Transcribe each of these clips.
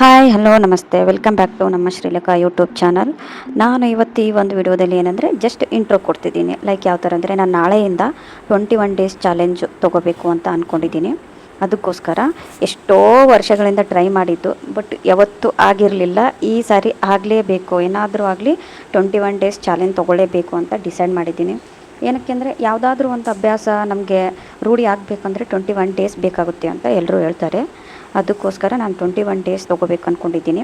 Hi hello ನಮಸ್ತೆ welcome back to ನಮ್ಮ ಶ್ರೀಲಕಾ YouTube channel. ನಾನು ಇವತ್ತು ಈ ಒಂದು ವಿಡಿಯೋದಲ್ಲಿ ಏನಂದರೆ ಜಸ್ಟ್ ಇಂಟ್ರೋ ಕೊಡ್ತಿದ್ದೀನಿ. ಲೈಕ್ ಯಾವ ಥರ ಅಂದರೆ ನಾನು ನಾಳೆಯಿಂದ 21 ಡೇಸ್ ಚಾಲೆಂಜ್ ತೊಗೋಬೇಕು ಅಂತ ಅಂದ್ಕೊಂಡಿದ್ದೀನಿ. ಅದಕ್ಕೋಸ್ಕರ ಎಷ್ಟೋ ವರ್ಷಗಳಿಂದ ಟ್ರೈ ಮಾಡಿದ್ದು, ಬಟ್ ಯಾವತ್ತೂ ಆಗಿರಲಿಲ್ಲ. ಈ ಸಾರಿ ಆಗಲೇಬೇಕು, ಏನಾದರೂ ಆಗಲಿ 21 ಡೇಸ್ ಚಾಲೆಂಜ್ ತೊಗೊಳ್ಳೇಬೇಕು ಅಂತ ಡಿಸೈಡ್ ಮಾಡಿದ್ದೀನಿ. ಏನಕ್ಕೆ ಅಂದರೆ ಯಾವುದಾದ್ರೂ ಒಂದು ಅಭ್ಯಾಸ ನಮಗೆ ರೂಢಿ ಆಗಬೇಕಂದ್ರೆ 21 ಡೇಸ್ ಬೇಕಾಗುತ್ತೆ ಅಂತ ಎಲ್ಲರೂ ಹೇಳ್ತಾರೆ. ಅದಕ್ಕೋಸ್ಕರ ನಾನು 21 ಡೇಸ್ ತೊಗೋಬೇಕು ಅಂದ್ಕೊಂಡಿದ್ದೀನಿ.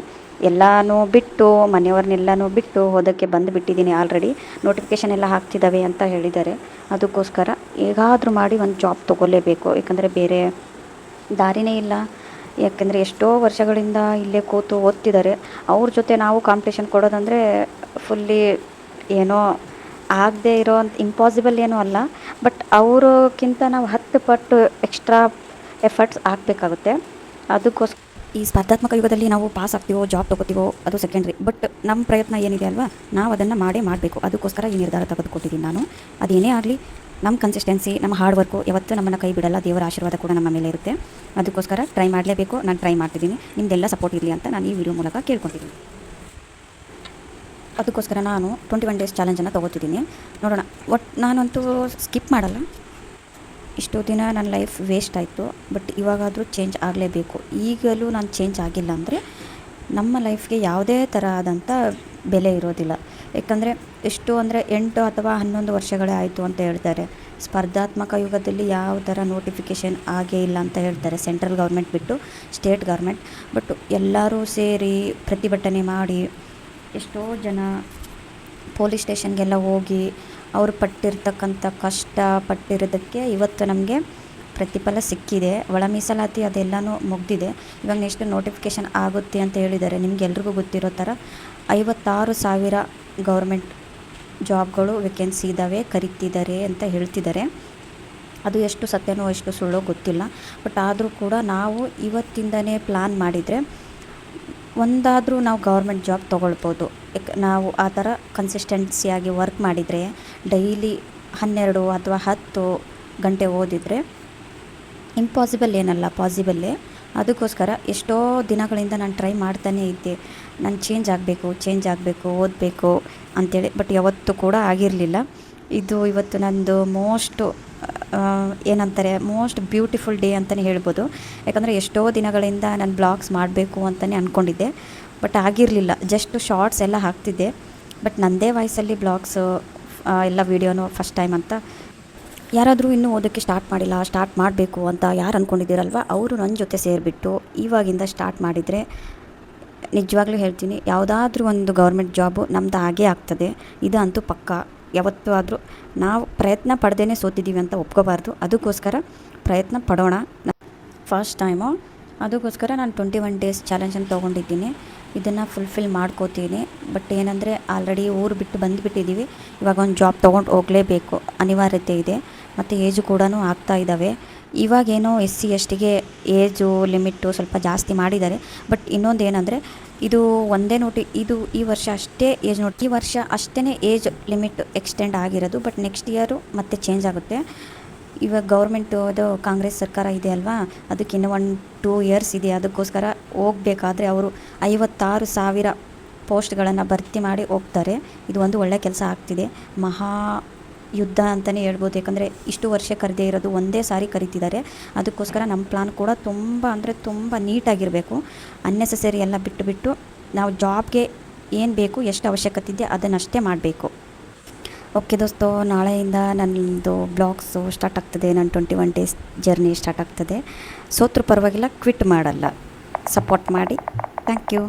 ಎಲ್ಲನೂ ಬಿಟ್ಟು, ಮನೆಯವ್ರನ್ನೆಲ್ಲನೂ ಬಿಟ್ಟು ಓದೋಕ್ಕೆ ಬಂದುಬಿಟ್ಟಿದ್ದೀನಿ. ಆಲ್ರೆಡಿ ನೋಟಿಫಿಕೇಷನ್ ಎಲ್ಲ ಹಾಕ್ತಿದ್ದಾವೆ ಅಂತ ಹೇಳಿದ್ದಾರೆ. ಅದಕ್ಕೋಸ್ಕರ ಹೇಗಾದರೂ ಮಾಡಿ ಒಂದು ಜಾಬ್ ತೊಗೊಳ್ಳೇಬೇಕು, ಯಾಕಂದರೆ ಬೇರೆ ದಾರಿನೇ ಇಲ್ಲ. ಯಾಕೆಂದರೆ ಎಷ್ಟೋ ವರ್ಷಗಳಿಂದ ಇಲ್ಲೇ ಕೂತು ಓದ್ತಿದ್ದಾರೆ. ಅವ್ರ ಜೊತೆ ನಾವು ಕಾಂಪಿಟೇಷನ್ ಕೊಡೋದಂದರೆ ಫುಲ್ಲಿ ಏನೋ ಆಗದೆ ಇರೋ ಇಂಪಾಸಿಬಲ್ ಏನೂ ಅಲ್ಲ. ಬಟ್ ಅವ್ರಿಗಿಂತ ನಾವು 10 ಪಟ್ಟು ಎಕ್ಸ್ಟ್ರಾ ಎಫರ್ಟ್ಸ್ ಹಾಕಬೇಕಾಗುತ್ತೆ. ಅದಕ್ಕೋಸ್ಕರ ಈ ಸ್ಪರ್ಧಾತ್ಮಕ ಯುಗದಲ್ಲಿ ನಾವು ಪಾಸ್ ಆಗ್ತೀವೋ ಜಾಬ್ ತೊಗೋತೀವೋ ಅದು ಸೆಕೆಂಡ್ರಿ, ಬಟ್ ನಮ್ಮ ಪ್ರಯತ್ನ ಏನಿದೆ ಅಲ್ವಾ, ನಾವು ಅದನ್ನು ಮಾಡಬೇಕು. ಅದಕ್ಕೋಸ್ಕರ ಈ ನಿರ್ಧಾರ ತೆಗೆದುಕೊಟ್ಟಿದ್ದೀನಿ ನಾನು. ಅದೇನೇ ಆಗಲಿ, ನಮ್ಮ ಕನ್ಸಿಸ್ಟೆನ್ಸಿ, ನಮ್ಮ ಹಾರ್ಡ್ ವರ್ಕು ಯಾವತ್ತೂ ನಮ್ಮನ್ನು ಕೈ ಬಿಡಲ್ಲ. ದೇವರ ಆಶೀರ್ವಾದ ಕೂಡ ನಮ್ಮ ಮೇಲೆ ಇರುತ್ತೆ. ಅದಕ್ಕೋಸ್ಕರ ಟ್ರೈ ಮಾಡಲೇಬೇಕು. ನಾನು ಟ್ರೈ ಮಾಡ್ತಿದ್ದೀನಿ. ನಿಮ್ಮದೆಲ್ಲ ಸಪೋರ್ಟ್ ಇರಲಿ ಅಂತ ನಾನು ಈ ವಿಡಿಯೋ ಮೂಲಕ ಕೇಳ್ಕೊತಿದ್ದೀನಿ. ಅದಕ್ಕೋಸ್ಕರ ನಾನು 21 ಡೇಸ್ ಚಾಲೆಂಜನ್ನು ತೊಗೋತಿದ್ದೀನಿ. ನೋಡೋಣ, ನಾನಂತೂ ಸ್ಕಿಪ್ ಮಾಡಲ್ಲ. ಇಷ್ಟು ದಿನ ನನ್ನ ಲೈಫ್ ವೇಸ್ಟ್ ಆಯಿತು, ಬಟ್ ಇವಾಗಾದರೂ ಚೇಂಜ್ ಆಗಲೇಬೇಕು. ಈಗಲೂ ನಾನು ಚೇಂಜ್ ಆಗಿಲ್ಲ ಅಂದರೆ ನಮ್ಮ ಲೈಫ್ಗೆ ಯಾವುದೇ ಥರ ಆದಂಥ ಬೆಲೆ ಇರೋದಿಲ್ಲ. ಯಾಕಂದರೆ ಎಷ್ಟು ಅಂದರೆ 8 ಅಥವಾ 11 ವರ್ಷಗಳೇ ಆಯಿತು ಅಂತ ಹೇಳ್ತಾರೆ. ಸ್ಪರ್ಧಾತ್ಮಕ ಯುಗದಲ್ಲಿ ಯಾವ ಥರ ನೋಟಿಫಿಕೇಷನ್ ಆಗೇ ಇಲ್ಲ ಅಂತ ಹೇಳ್ತಾರೆ, ಸೆಂಟ್ರಲ್ ಗೌರ್ಮೆಂಟ್ ಬಿಟ್ಟು ಸ್ಟೇಟ್ ಗೌರ್ಮೆಂಟ್. ಬಟ್ ಎಲ್ಲರೂ ಸೇರಿ ಪ್ರತಿಭಟನೆ ಮಾಡಿ, ಎಷ್ಟೋ ಜನ ಪೊಲೀಸ್ ಸ್ಟೇಷನ್ಗೆಲ್ಲ ಹೋಗಿ ಅವರು ಪಟ್ಟಿರ್ತಕ್ಕಂಥ ಕಷ್ಟ ಪಟ್ಟಿರೋದಕ್ಕೆ ಇವತ್ತು ನಮಗೆ ಪ್ರತಿಫಲ ಸಿಕ್ಕಿದೆ. ಒಳ ಮೀಸಲಾತಿ ಅದೆಲ್ಲನೂ ಮುಗ್ದಿದೆ. ಇವಾಗ ನೆಕ್ಸ್ಟ್ ನೋಟಿಫಿಕೇಷನ್ ಆಗುತ್ತೆ ಅಂತ ಹೇಳಿದ್ದಾರೆ. ನಿಮಗೆಲ್ರಿಗೂ ಗೊತ್ತಿರೋ ಥರ 56,000 ಗೌರ್ಮೆಂಟ್ ಜಾಬ್ಗಳು ವೇಕೆನ್ಸಿ ಇದ್ದಾವೆ, ಕರಿತಿದ್ದಾರೆ ಅಂತ ಹೇಳ್ತಿದ್ದಾರೆ. ಅದು ಎಷ್ಟು ಸತ್ಯನೋ ಎಷ್ಟು ಸುಳ್ಳೋ ಗೊತ್ತಿಲ್ಲ. ಬಟ್ ಆದರೂ ಕೂಡ ನಾವು ಇವತ್ತಿಂದನೇ ಪ್ಲ್ಯಾನ್ ಮಾಡಿದರೆ ಒಂದಾದರೂ ನಾವು ಗೌರ್ಮೆಂಟ್ ಜಾಬ್ ತೊಗೊಳ್ಬೋದು. ನಾವು ಆ ಥರ ಕನ್ಸಿಸ್ಟೆನ್ಸಿಯಾಗಿ ವರ್ಕ್ ಮಾಡಿದರೆ, ಡೈಲಿ 12 ಅಥವಾ 10 ಗಂಟೆ ಓದಿದರೆ ಇಂಪಾಸಿಬಲ್ ಏನಲ್ಲ, ಪಾಸಿಬಲ್ಲೇ. ಅದಕ್ಕೋಸ್ಕರ ಎಷ್ಟೋ ದಿನಗಳಿಂದ ನಾನು ಟ್ರೈ ಮಾಡ್ತಾನೇ ಇದ್ದೆ. ನಾನು ಚೇಂಜ್ ಆಗಬೇಕು, ಓದಬೇಕು ಅಂಥೇಳಿ. ಬಟ್ ಯಾವತ್ತೂ ಕೂಡ ಆಗಿರಲಿಲ್ಲ. ಇವತ್ತು ನಂದು ಮೋಸ್ಟ್ ಬ್ಯೂಟಿಫುಲ್ ಡೇ ಅಂತಲೇ ಹೇಳ್ಬೋದು. ಯಾಕಂದರೆ ಎಷ್ಟೋ ದಿನಗಳಿಂದ ನಾನು ಬ್ಲಾಗ್ಸ್ ಮಾಡಬೇಕು ಅಂತಲೇ ಅಂದ್ಕೊಂಡಿದ್ದೆ, ಬಟ್ ಆಗಿರಲಿಲ್ಲ. ಜಸ್ಟ್ ಶಾರ್ಟ್ಸ್ ಎಲ್ಲ ಹಾಕ್ತಿದ್ದೆ, ಬಟ್ ನನ್ನದೇ ವಾಯ್ಸಲ್ಲಿ ಬ್ಲಾಗ್ಸು ಎಲ್ಲ ವೀಡಿಯೋನು ಫಸ್ಟ್ ಟೈಮ್ ಅಂತ. ಯಾರಾದರೂ ಇನ್ನೂ ಓದೋಕ್ಕೆ ಸ್ಟಾರ್ಟ್ ಮಾಡಬೇಕು ಅಂತ ಯಾರು ಅಂದ್ಕೊಂಡಿದ್ದೀರಲ್ವ, ಅವರು ನನ್ನ ಜೊತೆ ಸೇರಿಬಿಟ್ಟು ಇವಾಗಿಂದ ಸ್ಟಾರ್ಟ್ ಮಾಡಿದರೆ ನಿಜವಾಗ್ಲೂ ಹೇಳ್ತೀನಿ, ಯಾವುದಾದ್ರೂ ಒಂದು ಗೌರ್ಮೆಂಟ್ ಜಾಬು ನಮ್ಮದು ಆಗೇ ಆಗ್ತದೆ. ಇದಂತೂ ಪಕ್ಕ. ಯಾವತ್ತೂ ಆದರೂ ನಾವು ಪ್ರಯತ್ನ ಪಡ್ದೇ ಸೋತಿದ್ದೀವಿ ಅಂತ ಒಪ್ಕೋಬಾರ್ದು. ಅದಕ್ಕೋಸ್ಕರ ಪ್ರಯತ್ನ ಪಡೋಣ. ಫಸ್ಟ್ ಟೈಮು, ಅದಕ್ಕೋಸ್ಕರ ನಾನು 21 ಡೇಸ್ ಚಾಲೆಂಜನ್ನು ತೊಗೊಂಡಿದ್ದೀನಿ. ಇದನ್ನು ಫುಲ್ಫಿಲ್ ಮಾಡ್ಕೋತೀನಿ. ಬಟ್ ಏನಂದರೆ ಆಲ್ರೆಡಿ ಊರು ಬಿಟ್ಟು ಬಂದುಬಿಟ್ಟಿದ್ದೀವಿ. ಇವಾಗ ಒಂದು ಜಾಬ್ ತೊಗೊಂಡು ಹೋಗಲೇಬೇಕು, ಅನಿವಾರ್ಯತೆ ಇದೆ. ಮತ್ತು ಏಜು ಕೂಡ ಆಗ್ತಾ ಇದ್ದಾವೆ. ಇವಾಗೇನೋ SC STಗೆ ಏಜು ಲಿಮಿಟ್ಟು ಸ್ವಲ್ಪ ಜಾಸ್ತಿ ಮಾಡಿದ್ದಾರೆ. ಬಟ್ ಇನ್ನೊಂದು ಏನಂದರೆ, ಇದು ಒಂದೇ ಇದು ಈ ವರ್ಷ ಅಷ್ಟೇ ಈ ವರ್ಷ ಅಷ್ಟೇ ಏಜ್ ಲಿಮಿಟ್ ಎಕ್ಸ್ಟೆಂಡ್ ಆಗಿರೋದು. ಬಟ್ ನೆಕ್ಸ್ಟ್ ಇಯರು ಮತ್ತೆ ಚೇಂಜ್ ಆಗುತ್ತೆ. ಇವಾಗ ಗೌರ್ಮೆಂಟು ಅದು ಕಾಂಗ್ರೆಸ್ ಸರ್ಕಾರ ಇದೆ ಅಲ್ವಾ, ಅದಕ್ಕೆ ಇನ್ನೂ 1-2 ಇಯರ್ಸ್ ಇದೆ. ಅದಕ್ಕೋಸ್ಕರ ಹೋಗಬೇಕಾದ್ರೆ ಅವರು 56,000 ಪೋಸ್ಟ್ಗಳನ್ನು ಭರ್ತಿ ಮಾಡಿ ಹೋಗ್ತಾರೆ. ಇದು ಒಂದು ಒಳ್ಳೆ ಕೆಲಸ ಆಗ್ತಿದೆ. ಮಹಾ ಯುದ್ಧ ಅಂತಲೇ ಹೇಳ್ಬೋದು. ಯಾಕಂದರೆ ಇಷ್ಟು ವರ್ಷ ಕರೆದೇ ಇರೋದು ಒಂದೇ ಸಾರಿ ಕರಿತಿದ್ದಾರೆ. ಅದಕ್ಕೋಸ್ಕರ ನಮ್ಮ ಪ್ಲಾನ್ ಕೂಡ ತುಂಬ ನೀಟಾಗಿರಬೇಕು. ಅನ್ನೆಸೆಸರಿ ಎಲ್ಲ ಬಿಟ್ಟು ನಾವು ಜಾಬ್ಗೆ ಏನು ಬೇಕು, ಎಷ್ಟು ಅವಶ್ಯಕತೆ ಇದೆ ಅದನ್ನಷ್ಟೇ ಮಾಡಬೇಕು. ಓಕೆ ದೋಸ್ತೋ, ನಾಳೆಯಿಂದ ನನ್ನದು ಬ್ಲಾಗ್ಸು ಸ್ಟಾರ್ಟ್ ಆಗ್ತದೆ. ನನ್ನ 21 ಡೇಸ್ ಜರ್ನಿ ಸ್ಟಾರ್ಟ್ ಆಗ್ತದೆ. ಸೋತ್ರೂ ಪರವಾಗಿಲ್ಲ, ಕ್ವಿಟ್ ಮಾಡಲ್ಲ. ಸಪೋರ್ಟ್ ಮಾಡಿ. Thank you.